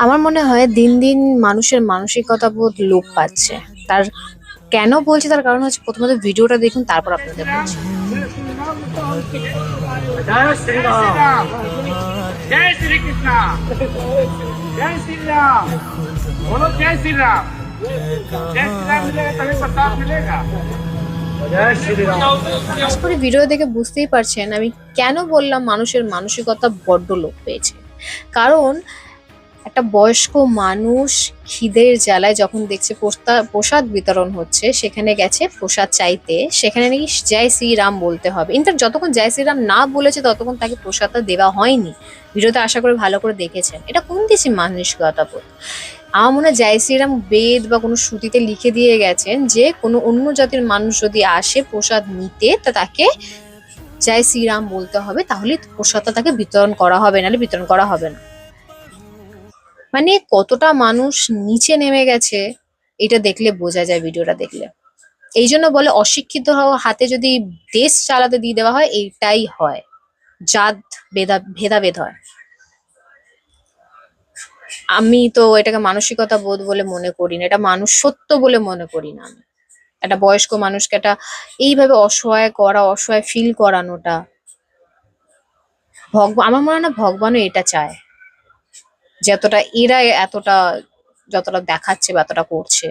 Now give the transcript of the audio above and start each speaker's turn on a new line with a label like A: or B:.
A: আমার মনে হয় দিন দিন মানুষের মানসিকতা বোধ লোপ পাচ্ছে। তার কেন বলছি, তার কারণ হচ্ছে প্রথমত ভিডিওটা দেখুন, তারপর আপনাদের বলছি।
B: जय श्री राम। जय श्री कृष्ण। जय श्री राम। बोलो जय श्री राम। जय श्री राम मिलेगा तभी प्रसाद मिलेगा। जय श्री राम।
A: আশা করি ভিডিও দেখে বুঝতেই পারছেন আমি কেন বললাম মানুষের মানসিকতা বড্ড লোপ পেয়েছে। কারণ একটা বয়স্ক মানুষ খিদের জ্বালায় যখন দেখছে প্রসাদ বিতরণ হচ্ছে, সেখানে গেছে প্রসাদ চাইতে, সেখানে নাকি জয় শ্রীরাম বলতে হবে। ইনফ্যাক্ট যতক্ষণ জয় শ্রীরাম না বলেছে ততক্ষণ তাকে প্রসাদটা দেওয়া হয়নি। ভিডিওতে আশা করি ভালো করে দেখেছেন। এটা কোন দেশি মানসিকতা বোধ? আমার মনে হয় জয় শ্রীরাম বেদ বা কোনো শ্রুতিতে লিখে দিয়ে গেছেন যে কোনো অন্য জাতির মানুষ যদি আসে প্রসাদ নিতে, তা তাকে জয় শ্রীরাম বলতে হবে, তাহলে প্রসাদটা তাকে বিতরণ করা হবে, নাহলে বিতরণ করা হবে না। মানে কতটা মানুষ নিচে নেমে গেছে এটা দেখলে বোঝা যায়, ভিডিওটা দেখলে। এই জন্য বলে অশিক্ষিত হাতে যদি দেশ চালাতে দিয়ে দেওয়া হয়, এইটাই হয়, জাত ভেদাভেদ হয়। আমি তো এটাকে মানসিকতা বোধ বলে মনে করি না, এটা মানুষ সত্য বলে মনে করি না আমি। একটা বয়স্ক মানুষকে এইভাবে অসহায় করা, অসহায় ফিল করানোটা, ভগবান, আমার মনে হয় না ভগবানও এটা চায়, যতটা এরা এতটা যতটা দেখাচ্ছে বা এতটা করছে।